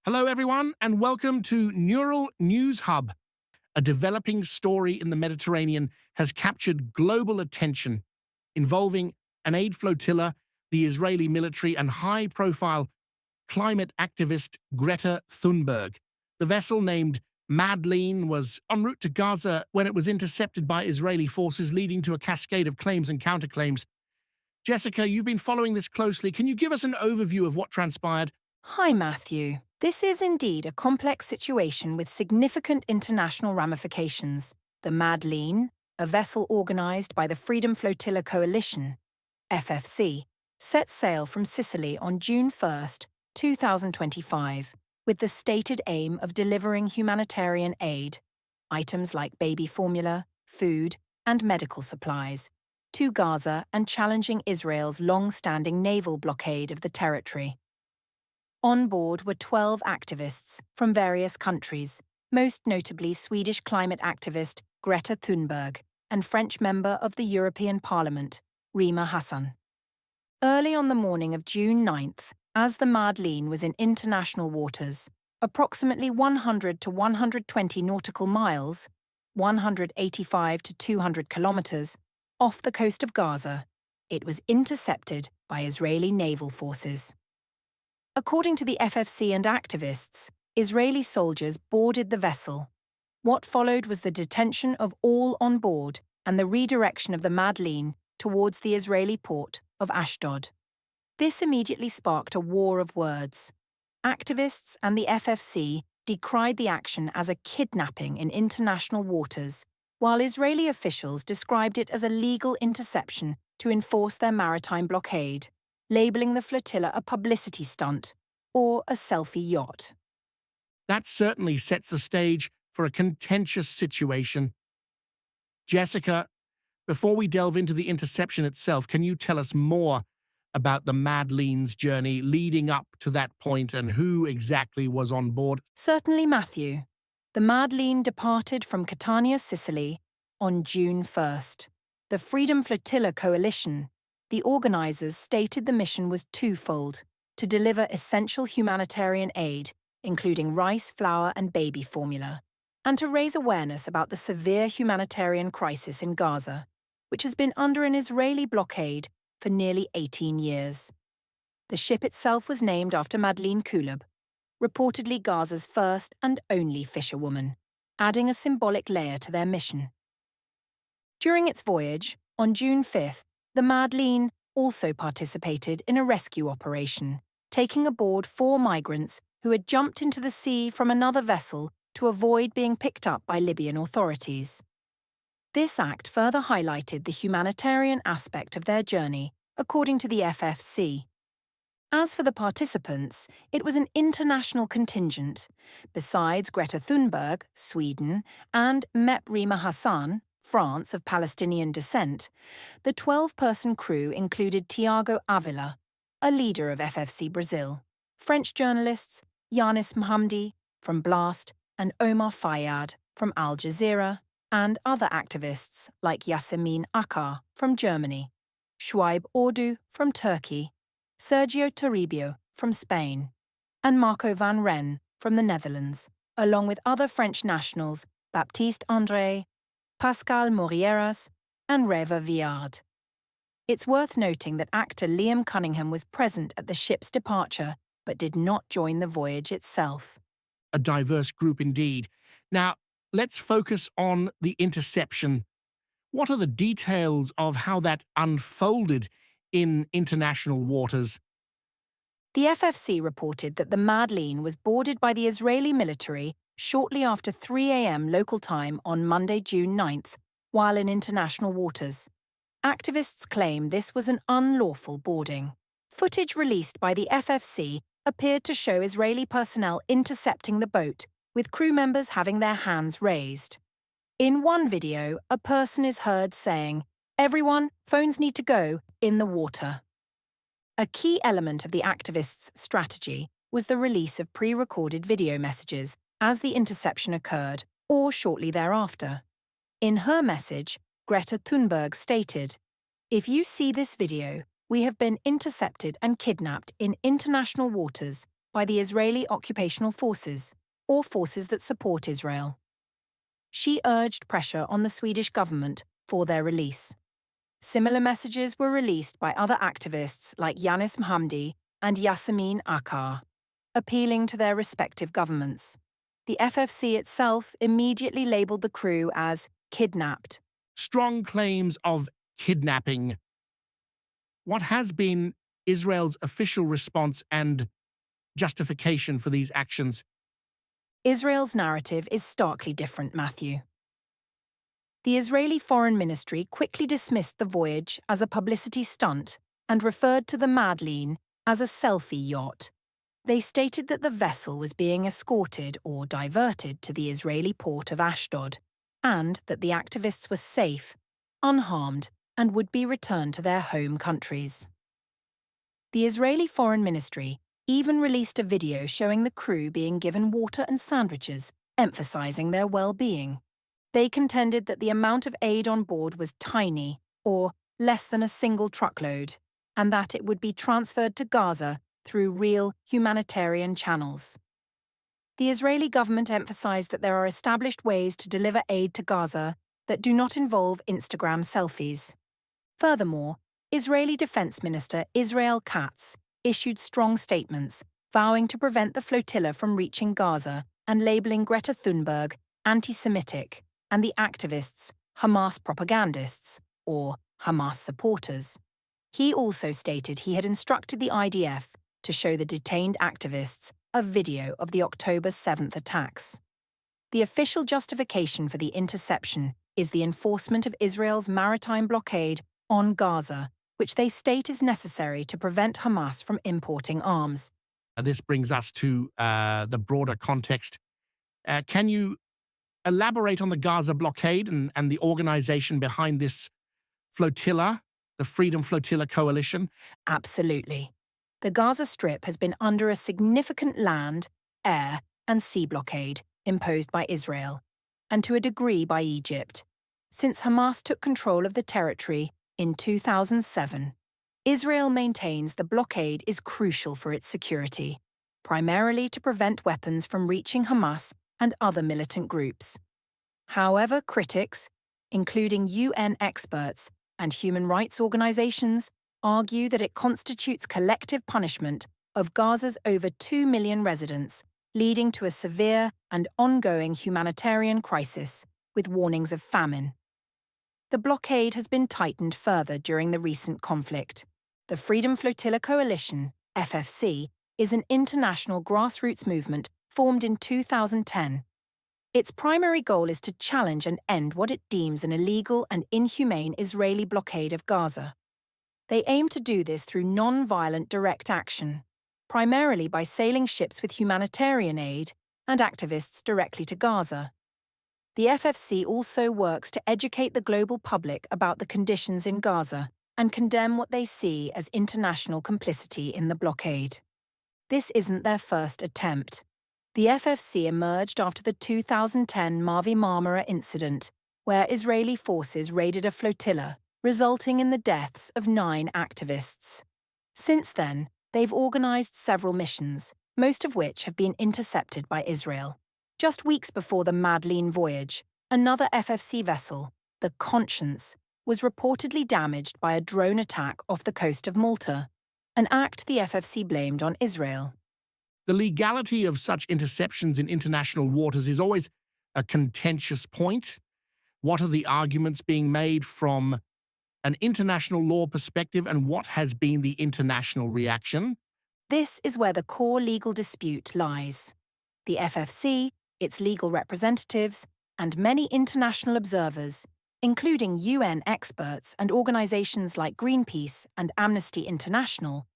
Hello, everyone, and welcome to Neural News Hub. A developing story in the Mediterranean has captured global attention, involving an aid flotilla, the Israeli military, and high-profile climate activist Greta Thunberg. The vessel, named Madeleine, was en route to Gaza when it was intercepted by Israeli forces, leading to a cascade of claims and counterclaims. Jessica, you've been following this closely. Can you give us an overview of what transpired? Hi, Matthew. This is indeed a complex situation with significant international ramifications. The Madeleine, a vessel organised by the Freedom Flotilla Coalition, FFC, set sail from Sicily on June 1st, 2025, with the stated aim of delivering humanitarian aid, items like baby formula, food, and medical supplies, to Gaza and challenging Israel's long-standing naval blockade of the territory. On board were 12 activists from various countries, most notably Swedish climate activist Greta Thunberg and French member of the European Parliament, Rima Hassan. Early on the morning of June 9th, as the Madeleine was in international waters, approximately 100 to 120 nautical miles, 185 to 200 kilometers, off the coast of Gaza, it was intercepted by Israeli naval forces. According to the FFC and activists, Israeli soldiers boarded the vessel. What followed was the detention of all on board and the redirection of the Madeleine towards the Israeli port of Ashdod. This immediately sparked a war of words. Activists and the FFC decried the action as a kidnapping in international waters, while Israeli officials described it as a legal interception to enforce their maritime blockade, labeling the flotilla a publicity stunt or a selfie yacht. That certainly sets the stage for a contentious situation. Jessica, before we delve into the interception itself, can you tell us more about the Madeleine's journey leading up to that point and who exactly was on board? Certainly, Matthew. The Madeleine departed from Catania, Sicily, on June 1st. The Freedom Flotilla Coalition, the organisers, stated the mission was twofold: to deliver essential humanitarian aid, including rice, flour and baby formula, and to raise awareness about the severe humanitarian crisis in Gaza, which has been under an Israeli blockade for nearly 18 years. The ship itself was named after Madeleine Kulub, reportedly Gaza's first and only fisherwoman, adding a symbolic layer to their mission. During its voyage, on June 5th, the Madeleine also participated in a rescue operation, taking aboard 4 migrants who had jumped into the sea from another vessel to avoid being picked up by Libyan authorities. This act further highlighted the humanitarian aspect of their journey, according to the FFC. As for the participants, it was an international contingent. Besides Greta Thunberg, Sweden, and Rima Hassan, France of Palestinian descent, the 12-person crew included Tiago Avila, a leader of FFC Brazil, French journalists Yanis Mhamdi from Blast and Omar Fayyad from Al Jazeera, and other activists like Yasemin Akar from Germany, Shuaib Ordu from Turkey, Sergio Toribio from Spain, and Marco van Ren from the Netherlands, along with other French nationals Baptiste André, Pascal Morieras, and Reva Viard. It's worth noting that actor Liam Cunningham was present at the ship's departure but did not join the voyage itself. A diverse group indeed. Now, let's focus on the interception. What are the details of how that unfolded in international waters? The FFC reported that the Madeleine was boarded by the Israeli military shortly after 3 a.m. local time on Monday, June 9th, while in international waters. Activists claim this was an unlawful boarding. Footage released by the FFC appeared to show Israeli personnel intercepting the boat, with crew members having their hands raised. In one video, a person is heard saying, "Everyone, phones need to go," in the water. A key element of the activists' strategy was the release of pre-recorded video messages as the interception occurred or shortly thereafter. In her message, Greta Thunberg stated, "If you see this video, we have been intercepted and kidnapped in international waters by the Israeli occupational forces, or forces that support Israel. She urged pressure on the Swedish government for their release. Similar messages were released by other activists like Yanis Mhamdi and Yasemin Akar, appealing to their respective governments. The FFC itself immediately labelled the crew as kidnapped. Strong claims of kidnapping. What has been Israel's official response and justification for these actions? Israel's narrative is starkly different, Matthew. The Israeli Foreign Ministry quickly dismissed the voyage as a publicity stunt and referred to the Madleen as a selfie yacht. They stated that the vessel was being escorted or diverted to the Israeli port of Ashdod, and that the activists were safe, unharmed, and would be returned to their home countries. The Israeli Foreign Ministry even released a video showing the crew being given water and sandwiches, emphasizing their well-being. They contended that the amount of aid on board was tiny, or less than a single truckload, and that it would be transferred to Gaza through real humanitarian channels. The Israeli government emphasized that there are established ways to deliver aid to Gaza that do not involve Instagram selfies. Furthermore, Israeli Defense Minister Israel Katz issued strong statements vowing to prevent the flotilla from reaching Gaza and labeling Greta Thunberg anti-Semitic and the activists Hamas propagandists or Hamas supporters. He also stated he had instructed the IDF to show the detained activists a video of the October 7th attacks. The official justification for the interception is the enforcement of Israel's maritime blockade on Gaza, which they state is necessary to prevent Hamas from importing arms. This brings us to the broader context. Can you elaborate on the Gaza blockade and the organization behind this flotilla, the Freedom Flotilla Coalition? Absolutely. The Gaza Strip has been under a significant land, air, and sea blockade imposed by Israel, and to a degree by Egypt, since Hamas took control of the territory in 2007. Israel maintains the blockade is crucial for its security, primarily to prevent weapons from reaching Hamas and other militant groups. However, critics, including UN experts and human rights organizations, argue that it constitutes collective punishment of Gaza's over 2 million residents, leading to a severe and ongoing humanitarian crisis, with warnings of famine. The blockade has been tightened further during the recent conflict. The Freedom Flotilla Coalition, FFC, is an international grassroots movement formed in 2010. Its primary goal is to challenge and end what it deems an illegal and inhumane Israeli blockade of Gaza. They aim to do this through non-violent direct action, primarily by sailing ships with humanitarian aid and activists directly to Gaza. The FFC also works to educate the global public about the conditions in Gaza and condemn what they see as international complicity in the blockade. This isn't their first attempt. The FFC emerged after the 2010 Mavi Marmara incident, where Israeli forces raided a flotilla, resulting in the deaths of 9 activists. Since then, they've organized several missions, most of which have been intercepted by Israel. Just weeks before the Madleen voyage, another FFC vessel, the Conscience, was reportedly damaged by a drone attack off the coast of Malta, an act the FFC blamed on Israel. The legality of such interceptions in international waters is always a contentious point. What are the arguments being made from an international law perspective, and what has been the international reaction? This is where the core legal dispute lies. The FFC, its legal representatives, and many international observers, including UN experts and organizations like Greenpeace and Amnesty International,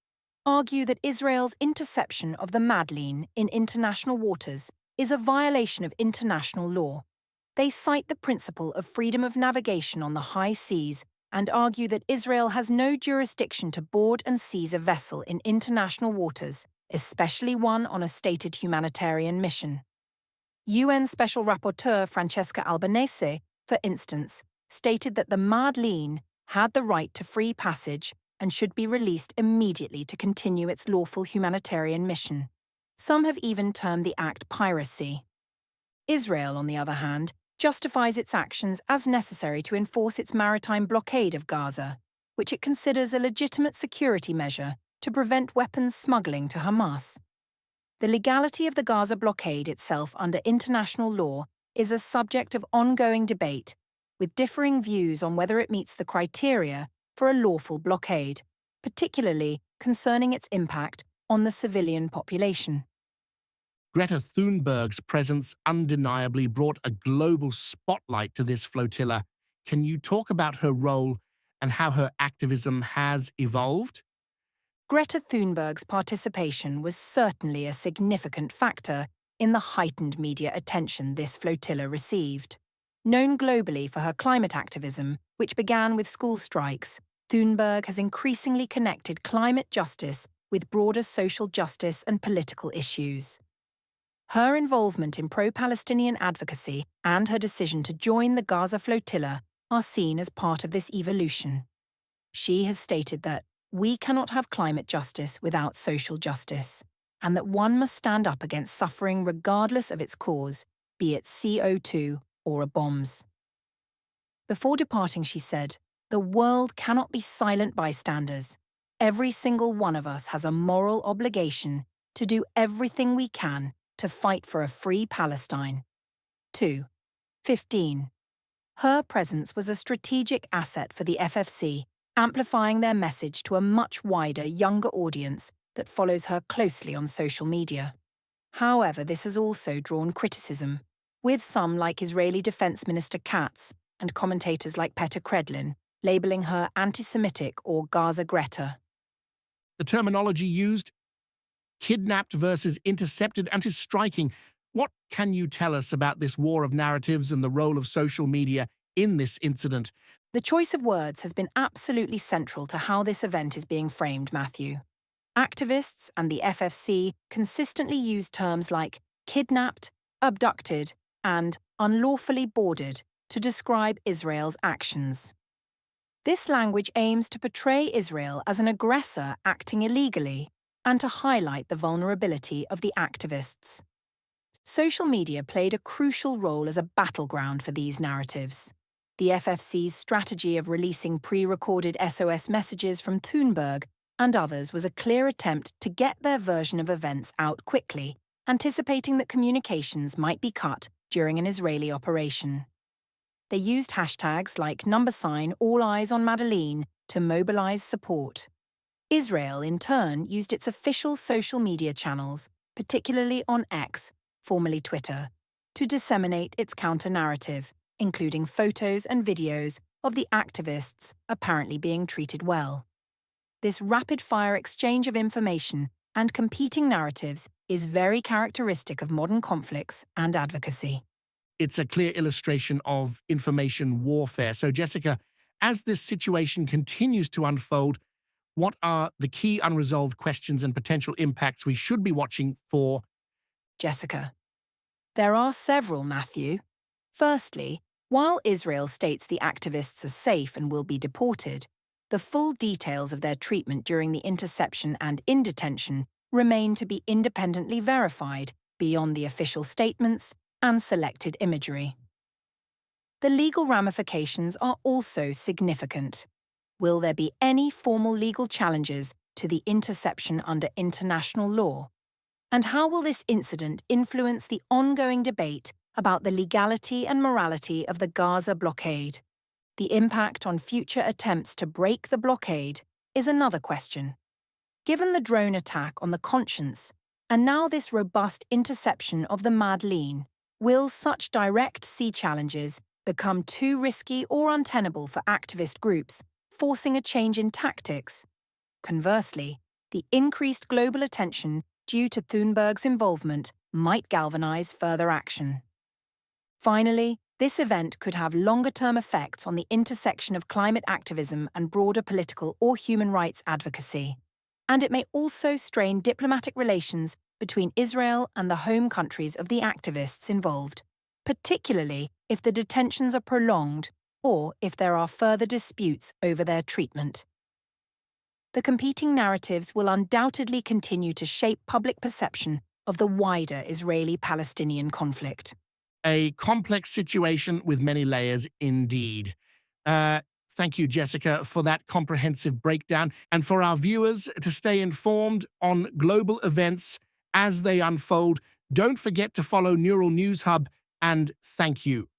argue that Israel's interception of the Madleen in international waters is a violation of international law. They cite the principle of freedom of navigation on the high seas and argue that Israel has no jurisdiction to board and seize a vessel in international waters, especially one on a stated humanitarian mission. UN Special Rapporteur Francesca Albanese, for instance, stated that the Madleen had the right to free passage and should be released immediately to continue its lawful humanitarian mission. Some have even termed the act piracy. Israel, on the other hand, justifies its actions as necessary to enforce its maritime blockade of Gaza, which it considers a legitimate security measure to prevent weapons smuggling to Hamas. The legality of the Gaza blockade itself under international law is a subject of ongoing debate, with differing views on whether it meets the criteria for a lawful blockade, particularly concerning its impact on the civilian population. Greta Thunberg's presence undeniably brought a global spotlight to this flotilla. Can you talk about her role and how her activism has evolved? Greta Thunberg's participation was certainly a significant factor in the heightened media attention this flotilla received. Known globally for her climate activism, which began with school strikes, Thunberg has increasingly connected climate justice with broader social justice and political issues. Her involvement in pro-Palestinian advocacy and her decision to join the Gaza flotilla are seen as part of this evolution. She has stated that we cannot have climate justice without social justice, and that one must stand up against suffering regardless of its cause, be it CO2 or bombs. Before departing, she said, "The world cannot be silent bystanders. Every single one of us has a moral obligation to do everything we can to fight for a free Palestine." 15. Her presence was a strategic asset for the FFC, amplifying their message to a much wider, younger audience that follows her closely on social media. However, this has also drawn criticism, with some like Israeli Defense Minister Katz and commentators like Peter Kredlin labeling her anti-Semitic or Gaza Greta. The terminology used, kidnapped versus intercepted, and is striking. What can you tell us about this war of narratives and the role of social media in this incident? The choice of words has been absolutely central to how this event is being framed, Matthew. Activists and the FFC consistently use terms like kidnapped, abducted, and unlawfully boarded to describe Israel's actions. This language aims to portray Israel as an aggressor acting illegally and to highlight the vulnerability of the activists. Social media played a crucial role as a battleground for these narratives. The FFC's strategy of releasing pre-recorded SOS messages from Thunberg and others was a clear attempt to get their version of events out quickly, anticipating that communications might be cut during an Israeli operation. They used hashtags like #all eyes on Madeleine to mobilize support. Israel, in turn, used its official social media channels, particularly on X, formerly Twitter, to disseminate its counter-narrative, including photos and videos of the activists apparently being treated well. This rapid-fire exchange of information and competing narratives is very characteristic of modern conflicts and advocacy. It's a clear illustration of information warfare. So, Jessica, as this situation continues to unfold, what are the key unresolved questions and potential impacts we should be watching for? Jessica. There are several, Matthew. Firstly, while Israel states the activists are safe and will be deported, the full details of their treatment during the interception and in detention remain to be independently verified beyond the official statements and selected imagery. The legal ramifications are also significant. Will there be any formal legal challenges to the interception under international law? And how will this incident influence the ongoing debate about the legality and morality of the Gaza blockade? The impact on future attempts to break the blockade is another question. Given the drone attack on the Conscience, and now this robust interception of the Madeleine, will such direct sea challenges become too risky or untenable for activist groups, forcing a change in tactics? Conversely, the increased global attention due to Thunberg's involvement might galvanize further action. Finally, this event could have longer-term effects on the intersection of climate activism and broader political or human rights advocacy. And it may also strain diplomatic relations between Israel and the home countries of the activists involved, particularly if the detentions are prolonged or if there are further disputes over their treatment. The competing narratives will undoubtedly continue to shape public perception of the wider Israeli-Palestinian conflict. A complex situation with many layers indeed. Thank you, Jessica, for that comprehensive breakdown, and for our viewers to stay informed on global events as they unfold. Don't forget to follow Neural News Hub, and thank you.